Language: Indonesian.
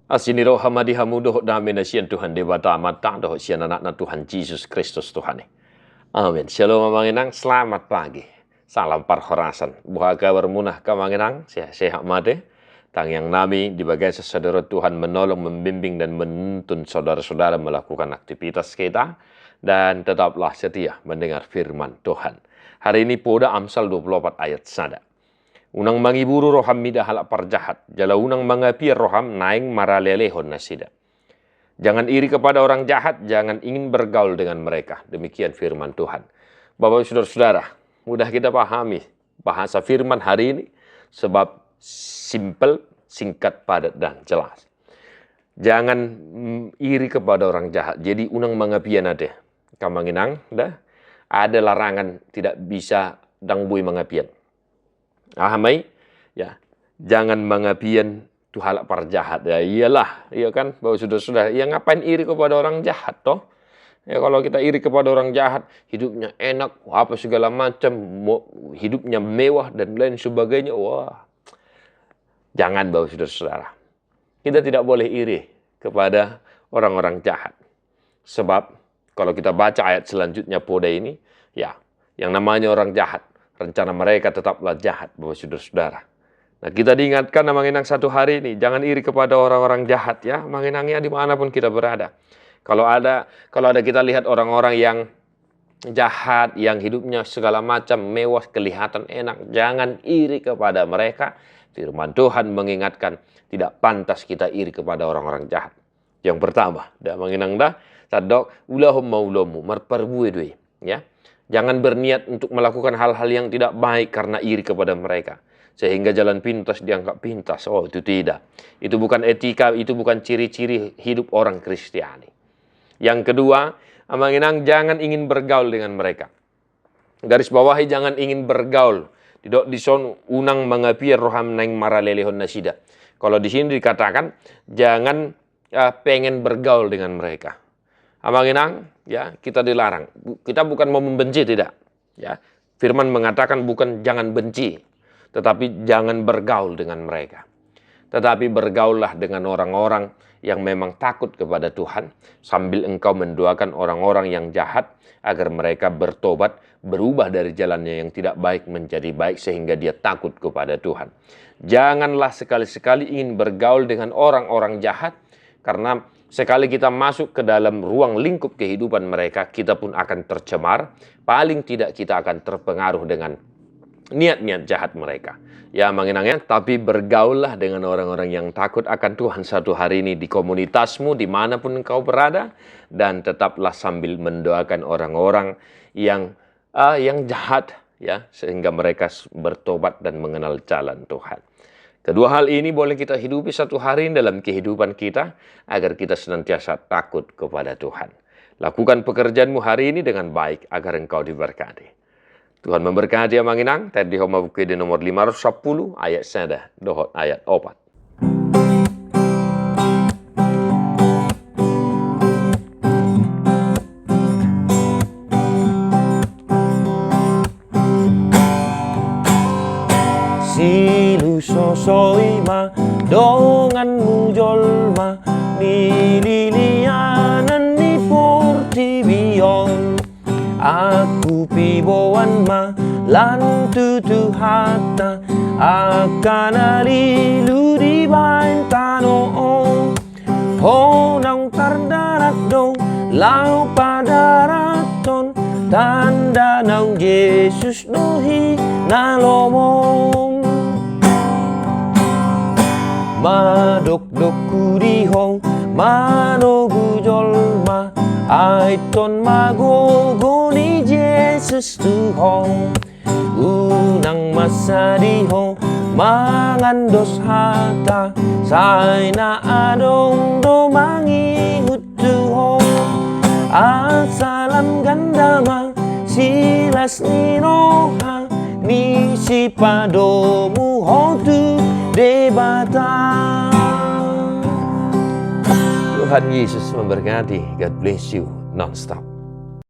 Asini roh hamadi hamudo dame na sian Tuhan debata mata doh sian anak na Tuhan Yesus Kristus Tuhan. Amin. Shalom manginang, selamat pagi. Salam parhorasan. Buhaga bermunah ka manginang, sehat made. Tang yang nami di bagai saudara Tuhan menolong, membimbing dan menuntun saudara-saudara melakukan aktivitas kita dan tetaplah setia mendengar firman Tuhan. Hari ini poda Amsal 24 ayat sada. Unang mangiburu roham mida halak parjahat, jala unang mangapir roham naing maralelehon nasida. Jangan iri kepada orang jahat, jangan ingin bergaul dengan mereka. Demikian firman Tuhan. Bapak saudara-saudara, mudah kita pahami bahasa firman hari ini sebab simple, singkat, padat, dan jelas. Jangan iri kepada orang jahat. Jadi unang mangapian ada. Kamanginang, dah ada larangan tidak bisa dangbui mangapian. Ahamai, ya, jangan mangapian tu halak parjahat. Ya iyalah, iya kan, bahwa sudah, ya ngapain iri kepada orang jahat toh? Ya kalau kita iri kepada orang jahat, hidupnya enak, apa segala macam, hidupnya mewah dan lain sebagainya, wah. Jangan bahwa saudara-saudara. Kita tidak boleh iri kepada orang-orang jahat. Sebab kalau kita baca ayat selanjutnya poda ini, ya, yang namanya orang jahat, rencana mereka tetaplah jahat, bahwa saudara-saudara. Nah, kita diingatkan manginang satu hari ini, jangan iri kepada orang-orang jahat ya, manginangnya dimanapun kita berada. Kalau ada kita lihat orang-orang yang jahat, yang hidupnya segala macam mewah, kelihatan enak, jangan iri kepada mereka. Firman Tuhan mengingatkan, tidak pantas kita iri kepada orang-orang jahat. Yang pertama, dah manginang dah, sadok ulahum maulamu marparbue dui, ya. Jangan berniat untuk melakukan hal-hal yang tidak baik karena iri kepada mereka. Sehingga jalan pintas dianggap pintas. Oh, itu tidak. Itu bukan etika, itu bukan ciri-ciri hidup orang Kristiani. Yang kedua, amanginang jangan ingin bergaul dengan mereka. Garis bawahi jangan ingin bergaul. Tidak dison unang mangapir roham naing maralelehon nasida. Kalau di sini dikatakan jangan pengen bergaul dengan mereka. Amanginang, ya, kita dilarang. Kita bukan mau membenci, tidak. Ya, firman mengatakan bukan jangan benci, tetapi jangan bergaul dengan mereka. Tetapi bergaullah dengan orang-orang yang memang takut kepada Tuhan, sambil engkau mendoakan orang-orang yang jahat agar mereka bertobat, berubah dari jalannya yang tidak baik menjadi baik sehingga dia takut kepada Tuhan. Janganlah sekali-sekali ingin bergaul dengan orang-orang jahat, karena sekali kita masuk ke dalam ruang lingkup kehidupan mereka, kita pun akan tercemar. Paling tidak kita akan terpengaruh dengan niat-niat jahat mereka. Ya manginangnya, tapi bergaullah dengan orang-orang yang takut akan Tuhan satu hari ini di komunitasmu, dimanapun engkau berada. Dan tetaplah sambil mendoakan orang-orang yang jahat, ya, sehingga mereka bertobat dan mengenal jalan Tuhan. Kedua hal ini boleh kita hidupi satu hari dalam kehidupan kita agar kita senantiasa takut kepada Tuhan. Lakukan pekerjaanmu hari ini dengan baik agar engkau diberkati. Tuhan memberkati amanginang. Tadi homa buku di nomor 510 ayat sada dohot ayat 4. Soima donganmu jolma ni lilianan ni portibion aku piboan ma lantu hata akan alilu di bantano honang tardarat dong lau padaraton tanda nang Yesus dohi nalomong madok-dok kurihong manogu jolma aiton magogo ni Jesus Tuhong unang masadihong mangandos hata say na adong domangingut Tuhong asalam gandama silas ni noha ni si padomu hotu debata. Tuhan Yesus memberkati. God bless you non-stop.